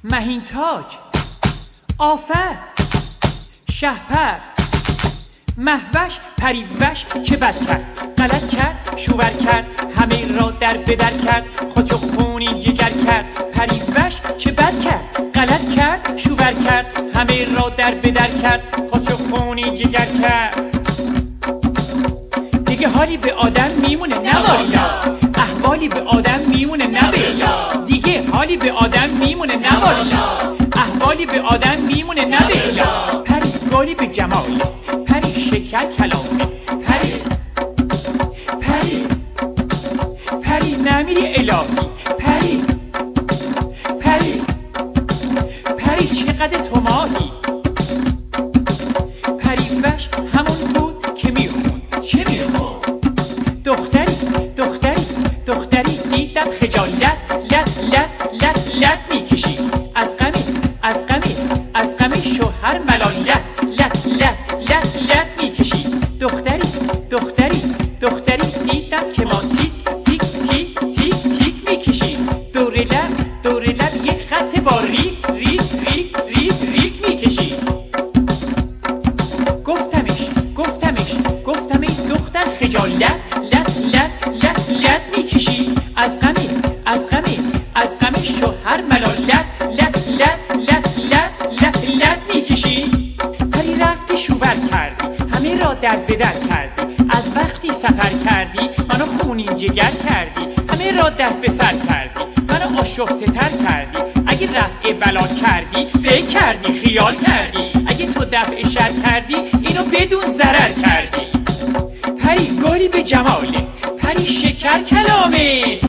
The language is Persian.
مهین تاج، آفت، شهپر، مهوش، پریوش چه بد کرد، غلط کرد، شوور کرد، همه را در بدر کرد، خودشو خونی جگر کرد. پریوش چه بد کرد، غلط کرد، شوور کرد، همه را در بدر کرد، خودشو خونی جگر کرد. دیگه حالی به آدم میمونه نوالا، احوالی به آدم میمونه نبیلا. دیگه حالی به آدم میمونه نوالا، احوالی به آدم میمونه نبیلا. پری گالی به جمالی، پری شکر کلامی، پری پری پری نمیری الهی، پری پری پری چقدر تو ماهی. پریوش همون بود که میخوند، چه میخوند؟ دختری دیدم خجالت لط لط لط لط میکشی، از غم شوهر ملالت لط لط لط لط میکشی. دختری دیدم که ما تیک تیک تیک تیک تیک میکشی، دور لب یه خط با ریک ریک ریک ریک ریک میکشی. گفتم ای دختر خجالت لط لط لط لط میکشی، از غم شوهر ملالت لط لط لط لط لط لط میکشی. پری رفتی شوور کردی، همه را در بدر کردی، از وقتی سفر کردی منو خونین جگر کردی، همه را دست به سر کردی، منو آشفته تر کردی. اگه رفع بلا کردی فکر کردی، خیال کردی، اگه تو دفع شر کردی اینو بدون ضرر کردی. پری گالی به جماله، پری شکر کلامه.